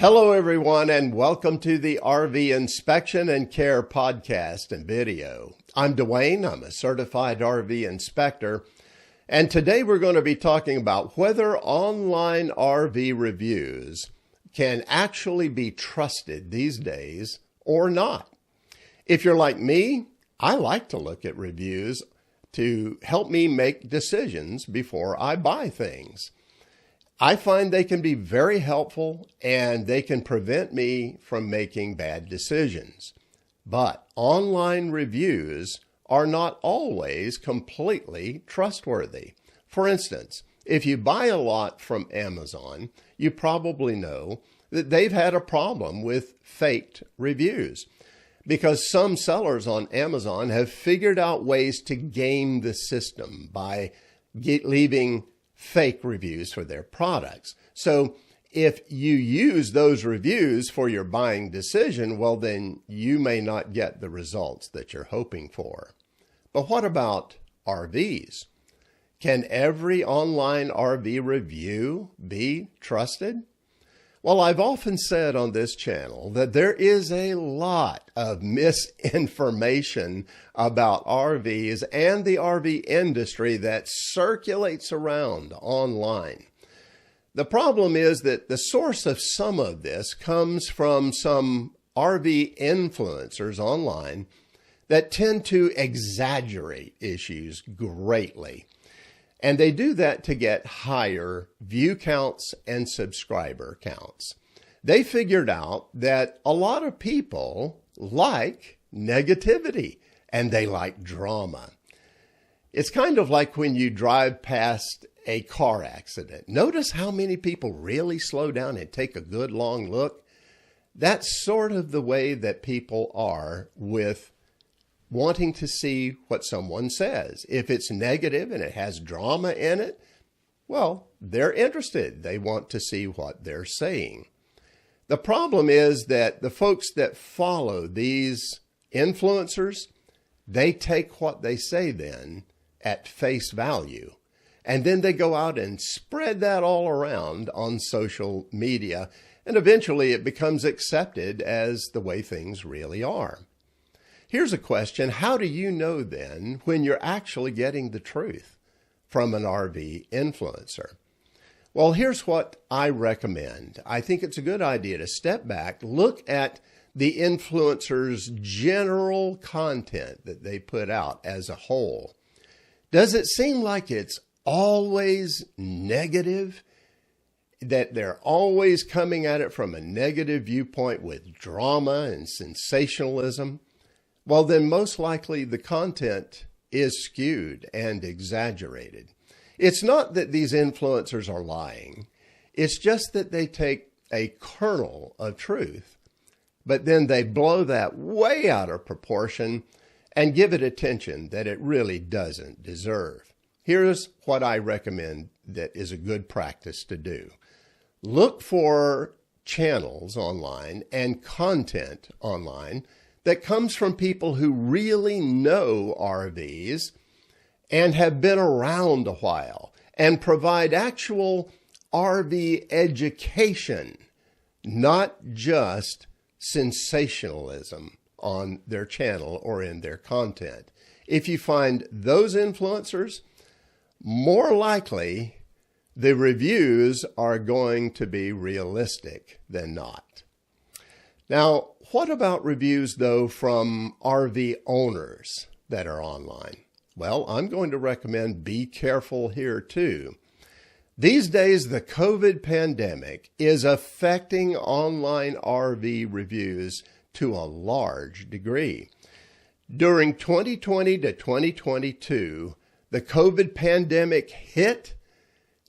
Hello, everyone, and welcome to the RV Inspection and Care podcast and video. I'm Dwayne. I'm a certified RV inspector, and today we're going to be talking about whether online RV reviews can actually be trusted these days or not. If you're like me, I like to look at reviews to help me make decisions before I buy things. I find they can be very helpful and they can prevent me from making bad decisions. But online reviews are not always completely trustworthy. For instance, if you buy a lot from Amazon, you probably know that they've had a problem with faked reviews because some sellers on Amazon have figured out ways to game the system by leaving fake reviews for their products. So if you use those reviews for your buying decision, well, then you may not get the results that you're hoping for. But what about RVs? Can every online RV review be trusted? Well, I've often said on this channel that there is a lot of misinformation about RVs and the RV industry that circulates around online. The problem is that the source of some of this comes from some RV influencers online that tend to exaggerate issues greatly. And they do that to get higher view counts and subscriber counts. They figured out that a lot of people like negativity and they like drama. It's kind of like when you drive past a car accident. Notice how many people really slow down and take a good long look. That's sort of the way that people are with wanting to see what someone says. If it's negative and it has drama in it, well, they're interested. They want to see what they're saying. The problem is that the folks that follow these influencers, they take what they say then at face value. And then they go out and spread that all around on social media. And eventually it becomes accepted as the way things really are. Here's a question. How do you know then when you're actually getting the truth from an RV influencer? Well, here's what I recommend. I think it's a good idea to step back, look at the influencer's general content that they put out as a whole. Does it seem like it's always negative? That they're always coming at it from a negative viewpoint with drama and sensationalism? Well, then most likely the content is skewed and exaggerated. It's not that these influencers are lying. It's just that they take a kernel of truth, but then they blow that way out of proportion and give it attention that it really doesn't deserve. Here's what I recommend that is a good practice to do. Look for channels online and content online that comes from people who really know RVs and have been around a while and provide actual RV education, not just sensationalism on their channel or in their content. If you find those influencers, more likely the reviews are going to be realistic than not. Now, what about reviews, though, from RV owners that are online? Well, I'm going to recommend be careful here, too. These days, the COVID pandemic is affecting online RV reviews to a large degree. During 2020 to 2022, the COVID pandemic hit.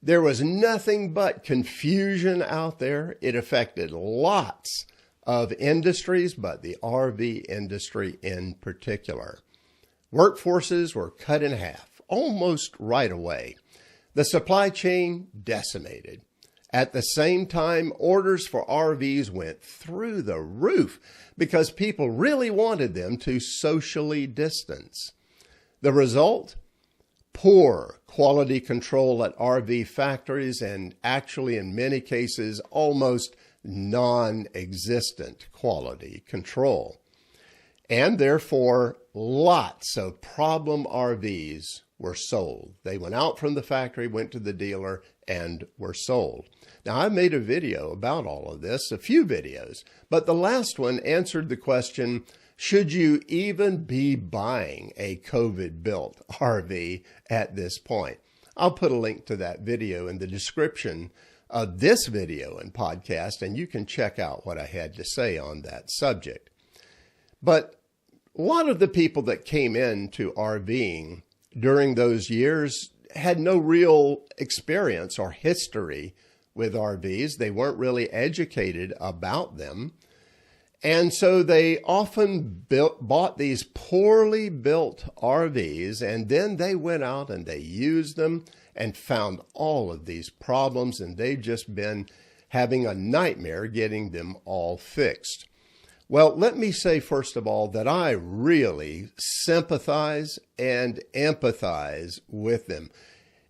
There was nothing but confusion out there. It affected lots of industries, but the RV industry in particular. Workforces were cut in half almost right away. The supply chain decimated. At the same time, orders for RVs went through the roof because people really wanted them to socially distance. The result? Poor quality control at RV factories and actually in many cases almost non-existent quality control. And therefore, lots of problem RVs were sold. They went out from the factory, went to the dealer, and were sold. Now, I made a video about all of this, a few videos, but the last one answered the question, should you even be buying a COVID-built RV at this point? I'll put a link to that video in the description of this video and podcast, and you can check out what I had to say on that subject. But a lot of the people that came into RVing during those years had no real experience or history with RVs. They weren't really educated about them. And so they often bought these poorly built RVs, and then they went out and they used them and found all of these problems, and they've just been having a nightmare getting them all fixed. Well, let me say, first of all, that I really sympathize and empathize with them.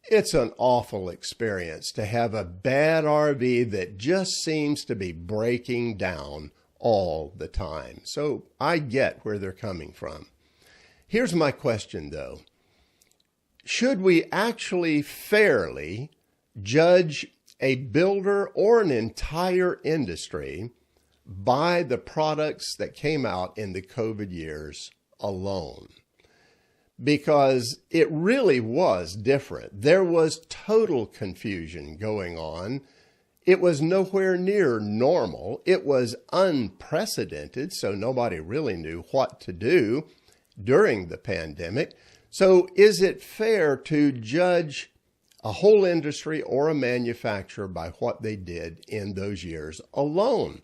It's an awful experience to have a bad RV that just seems to be breaking down all the time. So I get where they're coming from. Here's my question, though. Should we actually fairly judge a builder or an entire industry by the products that came out in the COVID years alone? Because it really was different. There was total confusion going on. It was nowhere near normal. It was unprecedented, so nobody really knew what to do during the pandemic. So is it fair to judge a whole industry or a manufacturer by what they did in those years alone,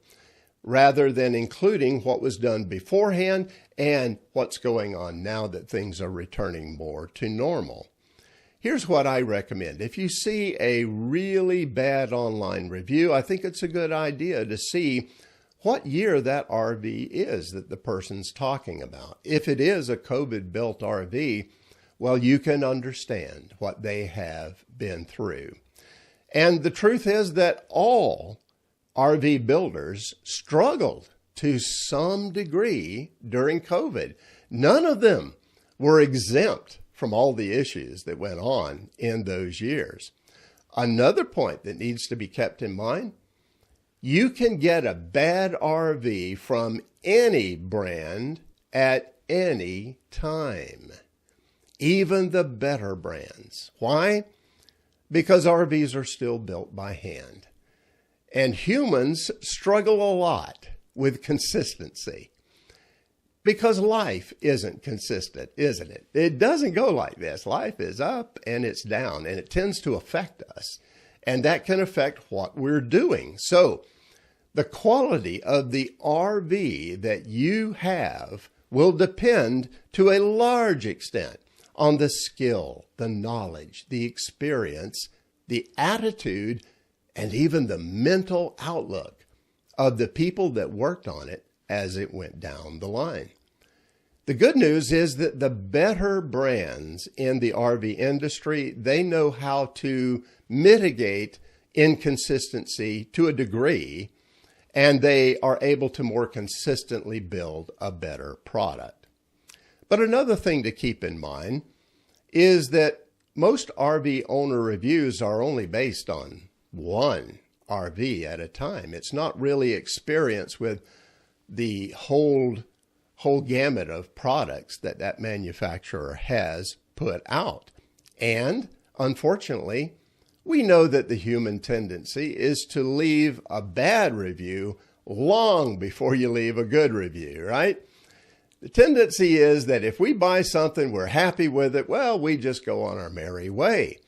rather than including what was done beforehand and what's going on now that things are returning more to normal? Here's what I recommend. If you see a really bad online review, I think it's a good idea to see what year that RV is that the person's talking about. If it is a COVID-built RV, well, you can understand what they have been through. And the truth is that all RV builders struggled to some degree during COVID. None of them were exempt from all the issues that went on in those years. Another point that needs to be kept in mind, you can get a bad RV from any brand at any time, even the better brands. Why? Because RVs are still built by hand. And humans struggle a lot with consistency. Because life isn't consistent, isn't it? It doesn't go like this. Life is up and it's down, and it tends to affect us. And that can affect what we're doing. So the quality of the RV that you have will depend to a large extent on the skill, the knowledge, the experience, the attitude, and even the mental outlook of the people that worked on it as it went down the line. The good news is that the better brands in the RV industry, they know how to mitigate inconsistency to a degree, and they are able to more consistently build a better product. But another thing to keep in mind is that most RV owner reviews are only based on one RV at a time. It's not really experience with the whole gamut of products that manufacturer has put out. And unfortunately, we know that the human tendency is to leave a bad review long before you leave a good review, right? The tendency is that if we buy something, we're happy with it, well, we just go on our merry way.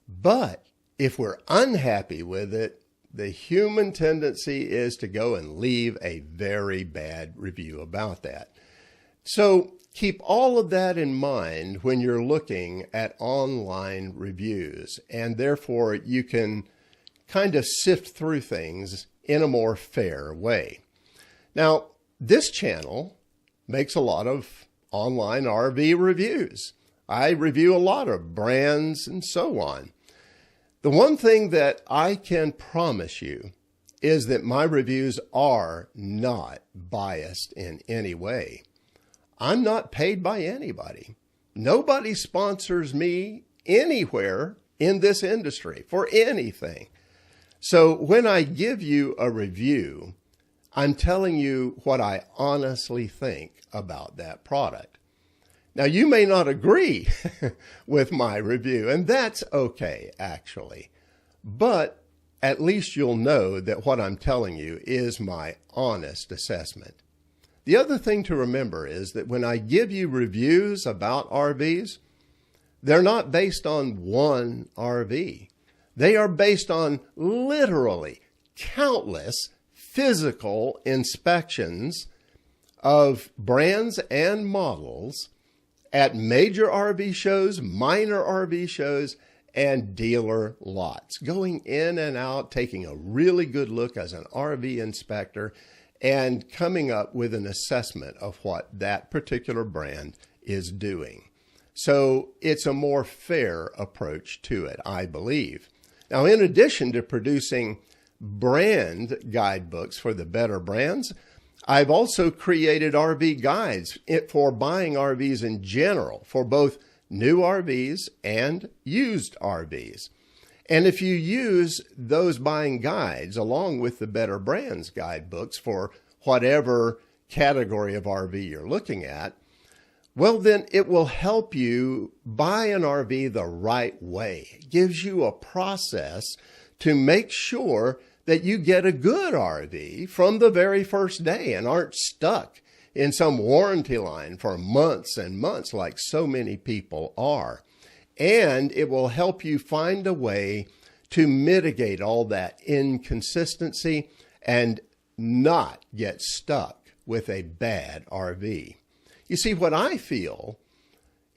But if we're unhappy with it, the human tendency is to go and leave a very bad review about that. So keep all of that in mind when you're looking at online reviews, and therefore you can kind of sift through things in a more fair way. Now, this channel makes a lot of online RV reviews. I review a lot of brands and so on. The one thing that I can promise you is that my reviews are not biased in any way. I'm not paid by anybody. Nobody sponsors me anywhere in this industry for anything. So when I give you a review, I'm telling you what I honestly think about that product. Now, you may not agree with my review, and that's okay, actually. But at least you'll know that what I'm telling you is my honest assessment. The other thing to remember is that when I give you reviews about RVs, they're not based on one RV. They are based on literally countless physical inspections of brands and models at major RV shows, minor RV shows, and dealer lots. Going in and out, taking a really good look as an RV inspector, and coming up with an assessment of what that particular brand is doing. So it's a more fair approach to it, I believe. Now, in addition to producing brand guidebooks for the better brands, I've also created RV guides for buying RVs in general, for both new RVs and used RVs. And if you use those buying guides along with the Better Brands guidebooks for whatever category of RV you're looking at, well, then it will help you buy an RV the right way. It gives you a process to make sure that you get a good RV from the very first day and aren't stuck in some warranty line for months and months like so many people are. And it will help you find a way to mitigate all that inconsistency and not get stuck with a bad RV. You see, what I feel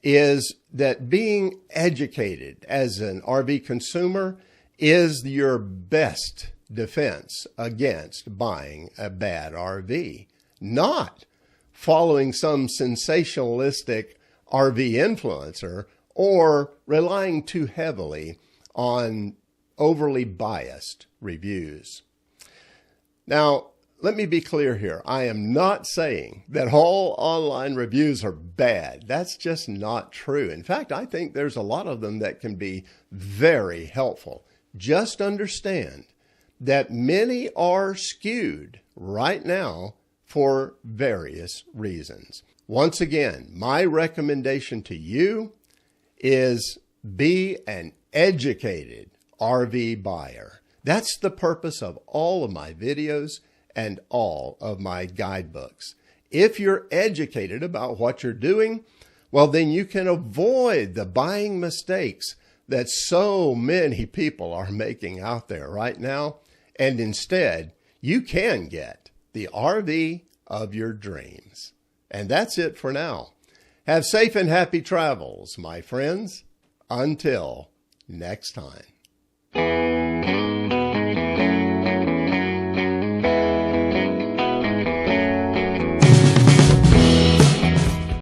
is that being educated as an RV consumer is your best defense against buying a bad RV, not following some sensationalistic RV influencer or relying too heavily on overly biased reviews. Now, let me be clear here. I am not saying that all online reviews are bad. That's just not true. In fact, I think there's a lot of them that can be very helpful. Just understand that many are skewed right now for various reasons. Once again, my recommendation to you is be an educated RV buyer. That's the purpose of all of my videos and all of my guidebooks. If you're educated about what you're doing, well, then you can avoid the buying mistakes that so many people are making out there right now. And instead, you can get the RV of your dreams. And that's it for now. Have safe and happy travels, my friends. Until next time.